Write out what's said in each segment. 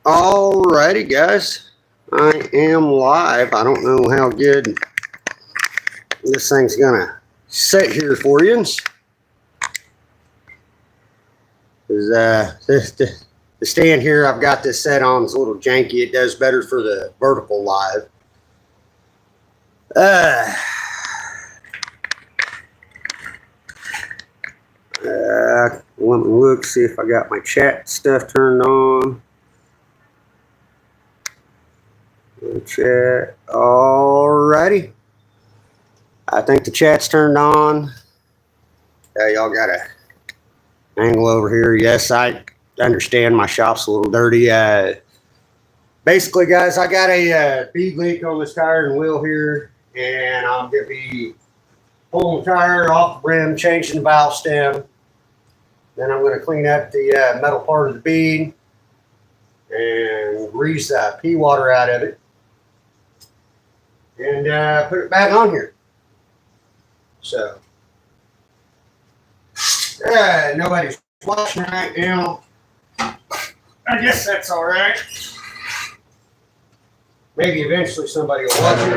Alrighty, guys. I am live. I don't know how good this thing's gonna set here for you. The stand here I've got this set on is a little janky. It does better for the vertical live. Let me look, see if I got my chat stuff turned on. Chat. Alrighty. I think the chat's turned on. Y'all got a angle over here. Yes, I understand my shop's a little dirty. Basically, guys, I got a bead leak on this tire and wheel here, and I'm going to be pulling the tire off the rim, changing the valve stem. Then I'm going to clean up the metal part of the bead and grease pea water out of it and put it back on here. So, nobody's watching right now. I guess that's all right. Maybe eventually somebody will watch it.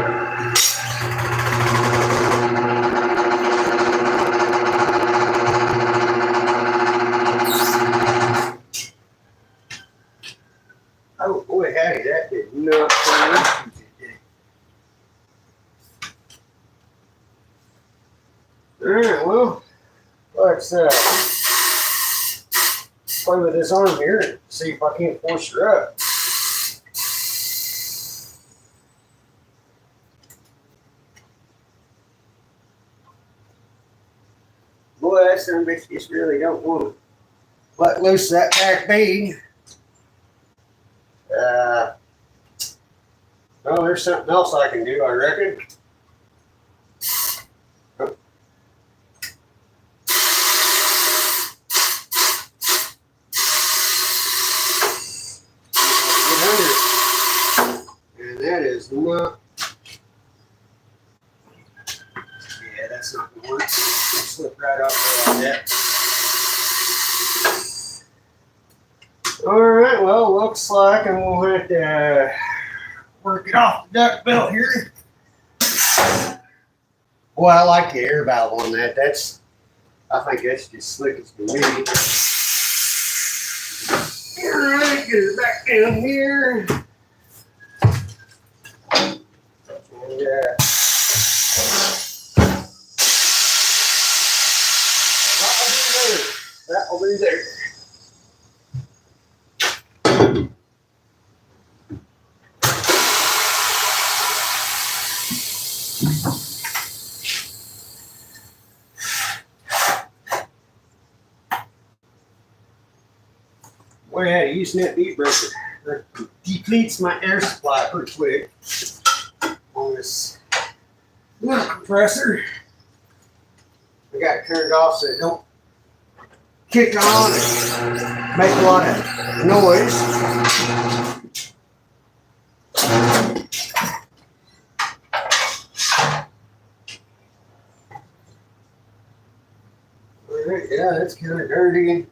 Oh, boy, Hattie, that did not turn out. All right, well, let's play with this arm here and see if I can't force her up. Boy, that son of a bitch just really don't want to let loose that back bead. Well, there's something else I can do, I reckon. And that is not. Yeah, that's not going to work. It'll slip right off there like that. All right, well, looks like I'm going to have to work it off the duck belt here. Boy, I like the air valve on that. I think that's just slick as can be. All right, get it back down here. And that'll be there. Boy, yeah, using that bead breaker. That depletes my air supply pretty quick on this little compressor. I got it turned off so it don't kick on and make a lot of noise. Alright, yeah, that's kind of dirty.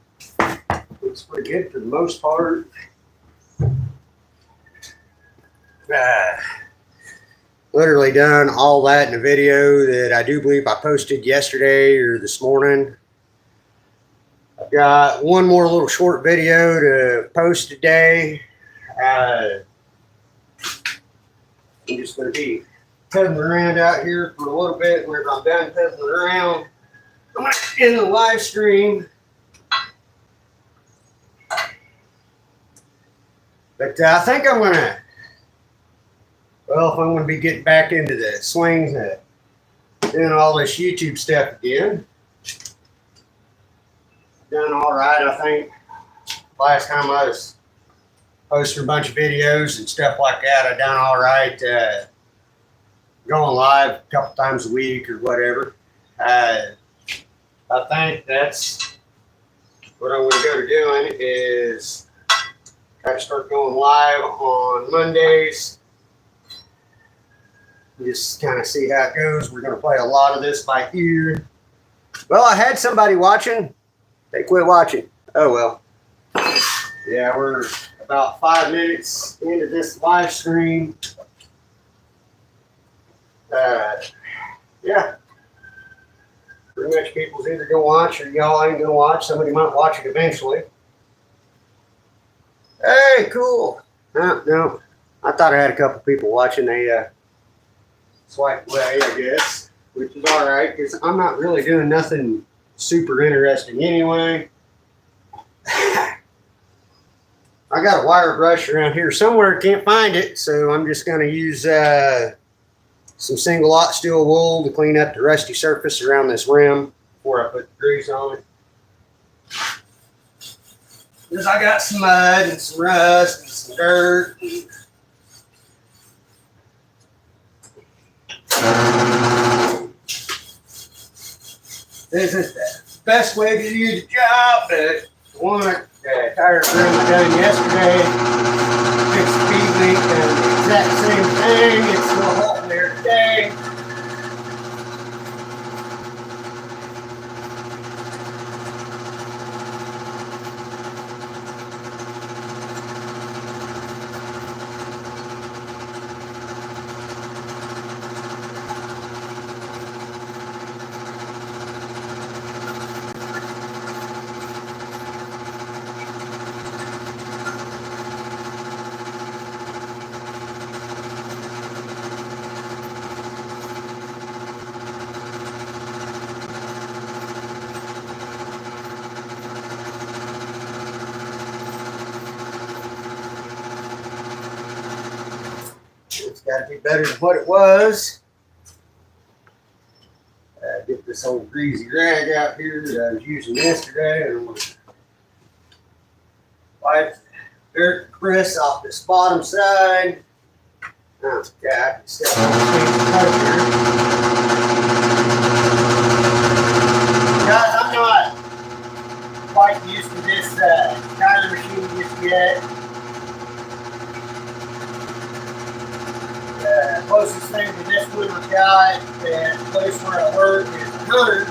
Looks pretty good for the most part. Literally done all that in a video that I do believe I posted yesterday or this morning. I've got one more little short video to post today. I'm just going to be pedaling around out here for a little bit. Whenever I'm done pedaling around, I'm going to end the live stream. But I think I'm going to, well, if I'm going to be getting back into the swing, doing all this YouTube stuff again. Done all right, I think. Last time I was posting a bunch of videos and stuff like that, I done all right. Going live a couple times a week or whatever. I think that's what I'm going to go to doing is try to start going live on Mondays. Just kind of see how it goes. We're going to play a lot of this by ear. Well, I had somebody watching. They quit watching. Oh, well. Yeah, we're about 5 minutes into this live stream. Yeah, pretty much people's either gonna watch or y'all ain't gonna watch. Somebody might watch it eventually. Hey, cool. No, I thought I had a couple people watching. They swiped away, I guess, which is all right because I'm not really doing nothing super interesting anyway. I got a wire brush around here somewhere. Can't find it, so I'm just going to use some single lot steel wool to clean up the rusty surface around this rim before I put the grease on it. Because I got some mud and some rust and some dirt. This is the best way to do the job, but the one tire room I done yesterday, fixed the feed link, done the exact same thing. It's still holding there today. It's got to be better than what it was. Get this old greasy rag out here that I was using yesterday, and I'm going to wipe the dirt and press off this bottom side. Oh, God, still here. Guys, I'm not quite used to this tire machine just yet. The closest thing to this one I've got, and the place where I work is Hunter.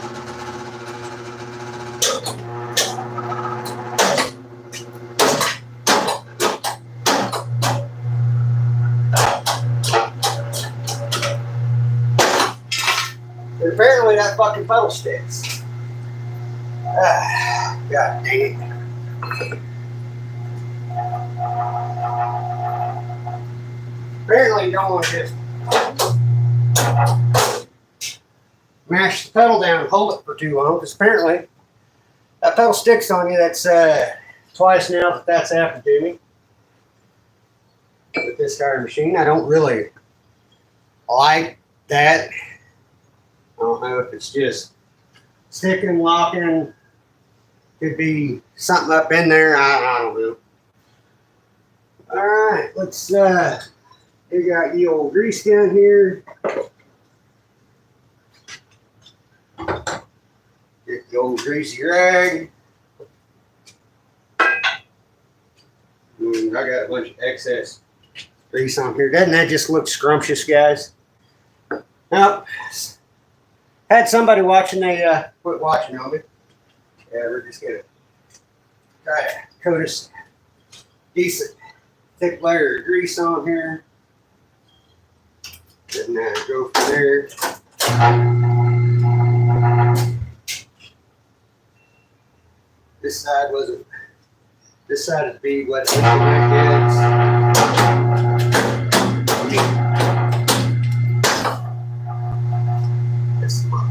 And apparently that fucking pedal sticks. God dang it. Apparently you don't want to just mash the pedal down and hold it for too long, because apparently that pedal sticks on you. That's twice now that's happened to me with this tire machine. I don't really like that. I don't know if it's just sticking, locking. Could be something up in there. I don't know. All right, let's we got the old grease gun here. Get the old greasy rag. And I got a bunch of excess grease on here. Doesn't that just look scrumptious, guys? Now, had somebody watching, they quit watching on me. Yeah, we're just gonna try to coat us decent thick layer of grease on here. And go from there. This side wasn't. This side of the bead wasn't looking like this. This one.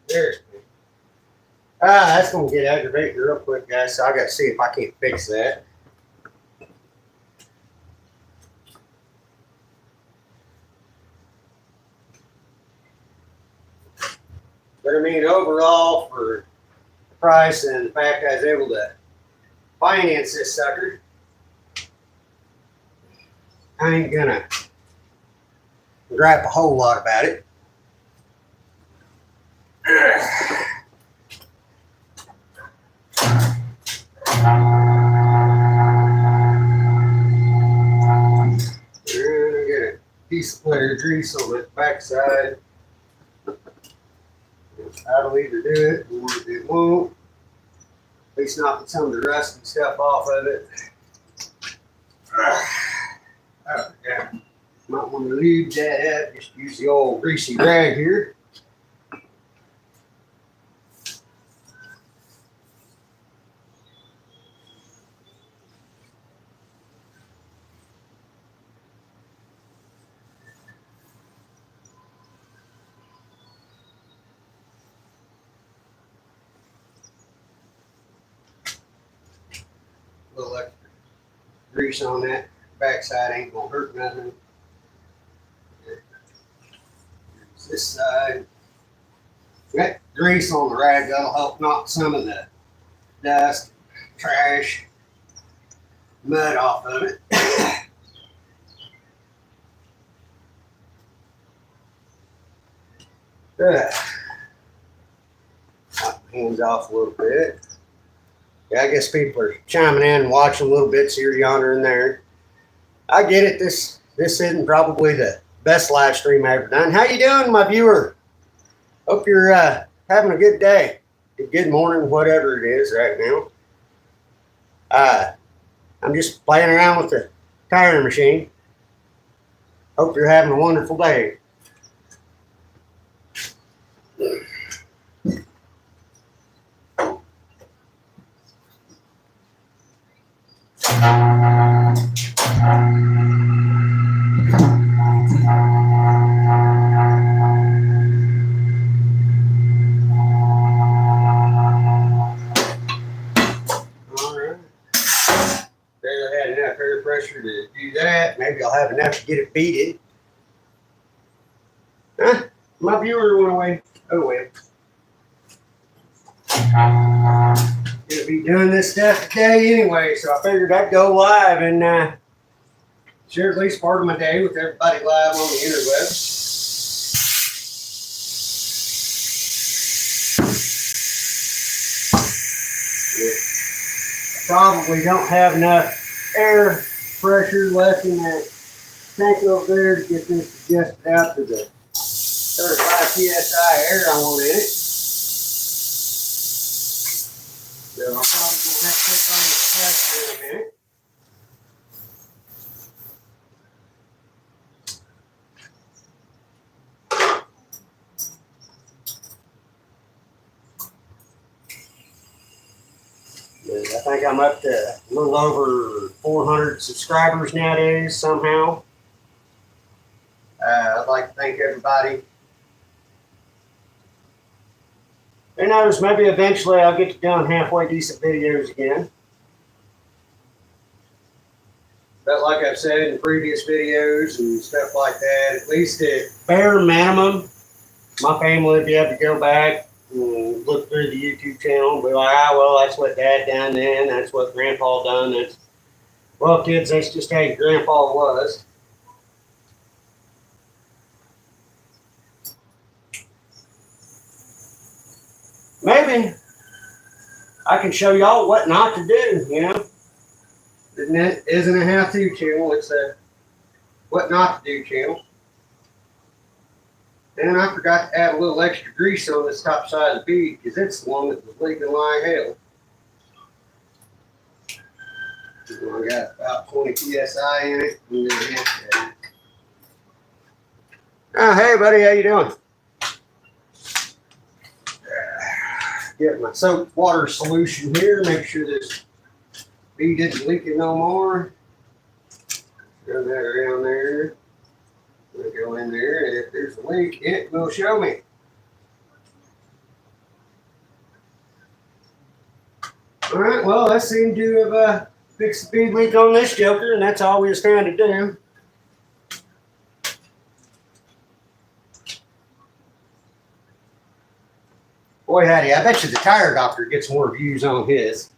There. That's gonna get aggravating real quick, guys. So I got to see if I can't fix that. But I mean, overall, for the price and the fact I was able to finance this sucker, I ain't gonna gripe a whole lot about it. And I get a piece of clear grease on the back side. That'll either do it or it won't. At least knocking some of the rust and stuff off of it. Oh, yeah. Might want to leave that up. Just use the old greasy rag here. A little extra grease on that backside ain't gonna hurt nothing. This side, that grease on the rag, that'll help knock some of the dust, trash, mud off of it. Knock my hands off a little bit. Yeah, I guess people are chiming in and watching little bits here, yonder, and there. I get it. This isn't probably the best live stream I ever done. How you doing, my viewer? Hope you're having a good day, good morning, whatever it is right now. I'm just playing around with the tire machine. Hope you're having a wonderful day. Pressure to do that. Maybe I'll have enough to get it beaded. Huh? My viewer went away. Oh well. Gonna be doing this stuff today anyway, so I figured I'd go live and share at least part of my day with everybody live on the interwebs. I probably don't have enough air pressure left in that tank over there to get this adjusted out to the 35 psi air I want in it. So I'm probably going to have to click on the pressure in a minute. I think I'm up to a little over 400 subscribers nowadays somehow. I'd like to thank everybody. Who knows, maybe eventually I'll get to doing halfway decent videos again. But like I've said in previous videos and stuff like that, at least at bare minimum, my family would be able to go back and look through the YouTube channel and be like, well, that's what Dad done then, that's what Grandpa done. That's, well, kids, that's just how Grandpa was. Maybe I can show y'all what not to do, you know. It isn't a how-to channel, it's a what not to do channel. And I forgot to add a little extra grease on this top side of the bead because it's the one that was leaking like hell. I got about 20 psi in it. Oh, hey buddy, how you doing? Get my soap water solution here. Make sure this bead isn't leaking no more. Run that around there. We'll go in there, and if there's a leak, it will show me. All right, well, that seemed to have fixed the bead leak on this joker, and that's all we was trying to do. Boy, howdy, I bet you the tire doctor gets more views on his.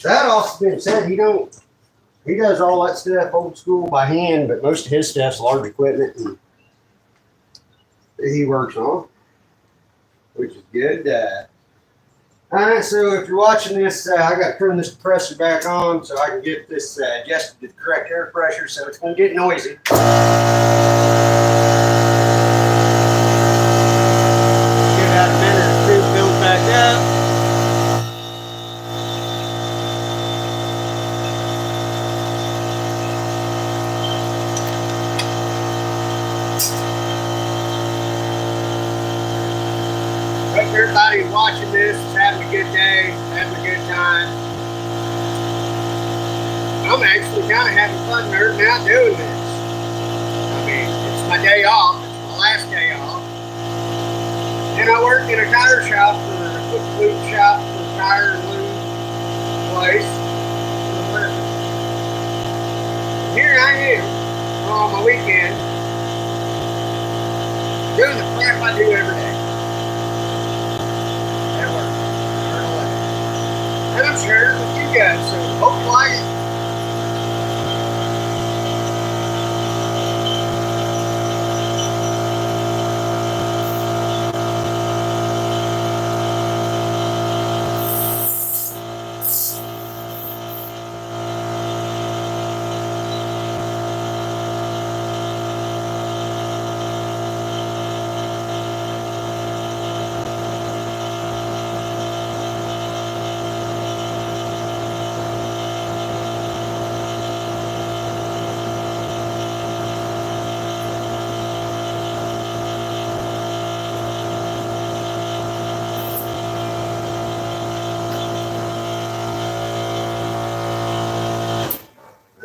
That also being said, he does all that stuff old school by hand, but most of his stuff's large equipment and that he works on, which is good. All right, so if you're watching this, I got to turn this compressor back on so I can get this adjusted to the correct air pressure, so it's going to get noisy. Get out everybody watching this is having a good day, having a good time. I'm actually kind of having fun nerding out doing this. I mean, it's my day off. It's my last day off. And I work in a tire shop for a quick lube shop for a tire and lube place. Here I am on my weekend doing the crap I do every day at work. And I'm sharing it with you guys, so hope you like it.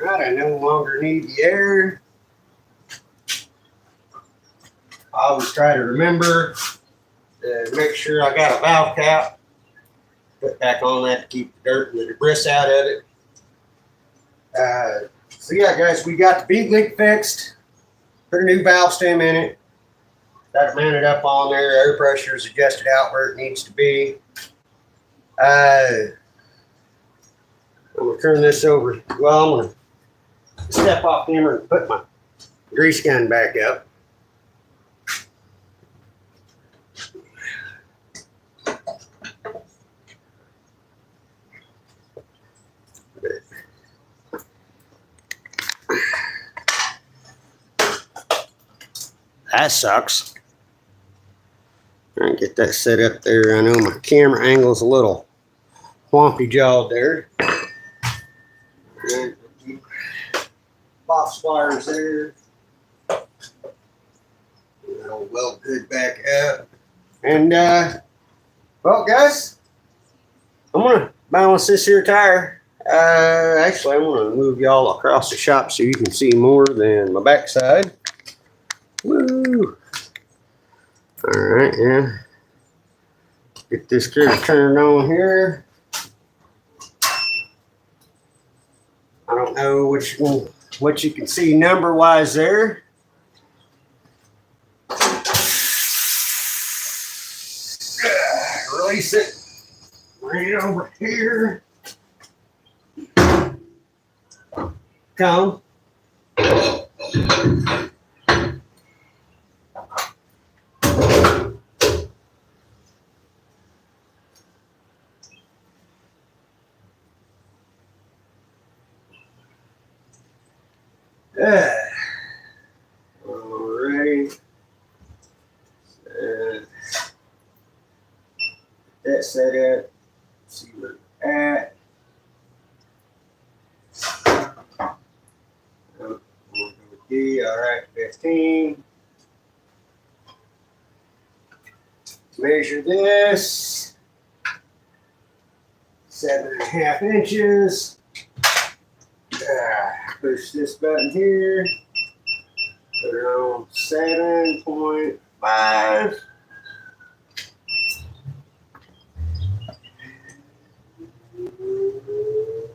I no longer need the air. I always try to remember to make sure I got a valve cap. Put back on that to keep the dirt and the debris out of it. So yeah, guys, we got the bead leak fixed. Put a new valve stem in it. Got it mounted up on there. Air pressure is adjusted out where it needs to be. I'm gonna turn this over. Well, I'm gonna step off camera and put my grease gun back up. That sucks. Try and get that set up there. I know my camera angle's a little whompy jawed there. Box wires there. That'll weld good back up. And well, guys, I'm gonna balance this here tire. Actually, I'm gonna move y'all across the shop so you can see more than my backside. Woo! All right, yeah. Get this critter turned on here. I don't know what you can see number wise there. Release it right over here. Come. Alright. That set up. See where it's at. Alright, 15. Measure this. 7.5 inches. Push this button here. Put it on 7.5.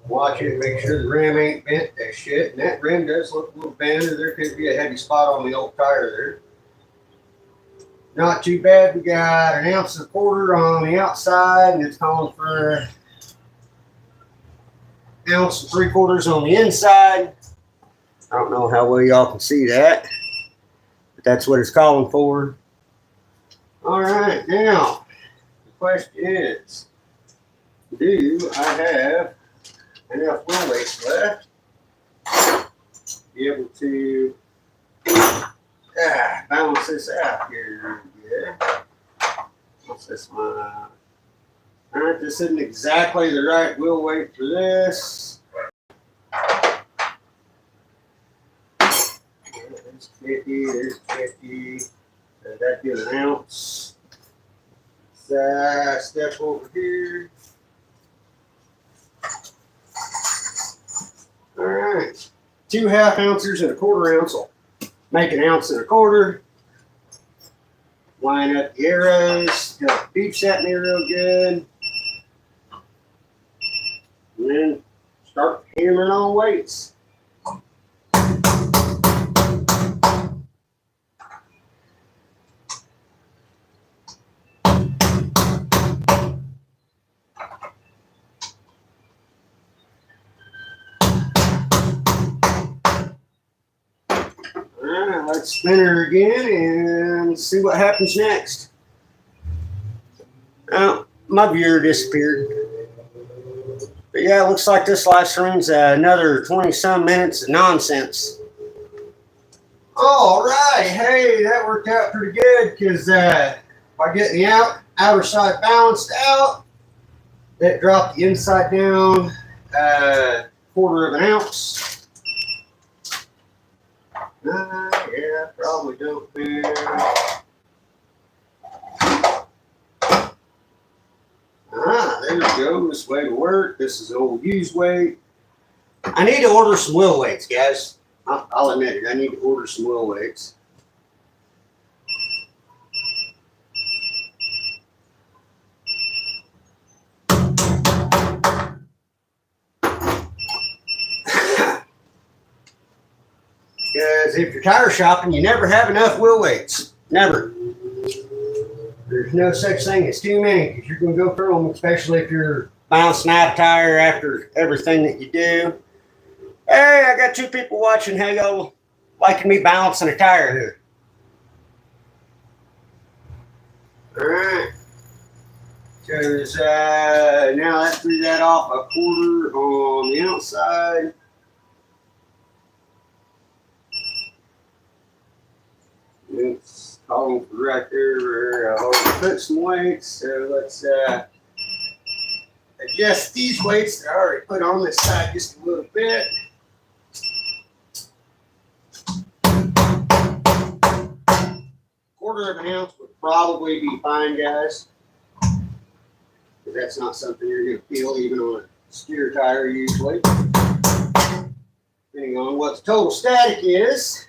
Watch it, make sure the rim ain't bent that shit. And that rim does look a little bent, or there could be a heavy spot on the old tire there. Not too bad. We got 1.25 ounces on the outside, and it's calling for 1.75 ounces on the inside. I don't know how well y'all can see that, but that's what it's calling for. All right, now the question is, do I have enough wheel weight left to be able to balance this out here? Yeah. What's this one? All right, this isn't exactly the right wheel weight for this. There's 50, there's 50. That'd be 1 ounce. step over here. All right. 2 1/2 ounces and a 1/4 ounce will make 1 ounce and a 1/4. Line up the arrows. Got the beef set me real good. And then start hammering on weights. Alright, let's spin her again and see what happens next. Oh, my viewer disappeared. But yeah, it looks like this live stream's another 20-some minutes of nonsense. All right, hey, that worked out pretty good because by getting the outer side balanced out, that dropped the inside down 1/4 ounce. Yeah, probably don't care. There we go. This way to work. This is an old used weight. I need to order some wheel weights, guys. I'll admit it. I need to order some wheel weights. Because if you're tire shopping, you never have enough wheel weights. Never. There's no such thing as too many because you're going to go through them, especially if you're bouncing out a tire after everything that you do. Hey, I got 2 people watching. Hey, y'all liking me balancing a tire here. All right. Because now that threw that off a 1/4 on the outside. It's calling for right there where I'll put some weights. So let's adjust these weights that I already put on this side just a little bit. Quarter ounce would probably be fine, guys. Because that's not something you're going to feel even on a steer tire usually. Depending on what the total static is.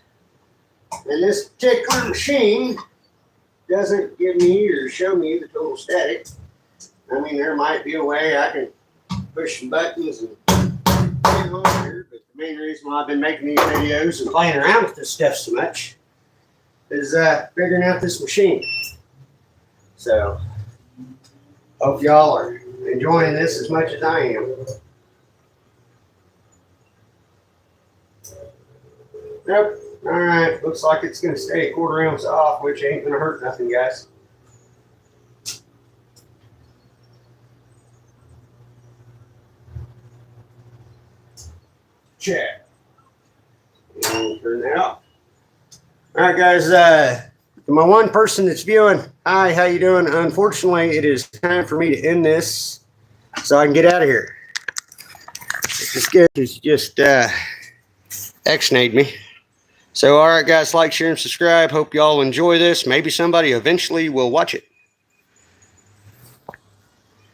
And this particular machine doesn't give me or show me the total static. I mean, there might be a way I can push some buttons and get it on here, but the main reason why I've been making these videos and playing around with this stuff so much is figuring out this machine. So, hope y'all are enjoying this as much as I am. Yep. All right, looks like it's going to stay a 1/4 ounce off, which ain't going to hurt nothing, guys. Check. And turn that off. All right, guys, my one person that's viewing, hi, how you doing? Unfortunately, it is time for me to end this so I can get out of here. This is just X-nayed me. So, all right, guys, like, share, and subscribe. Hope y'all enjoy this. Maybe somebody eventually will watch it.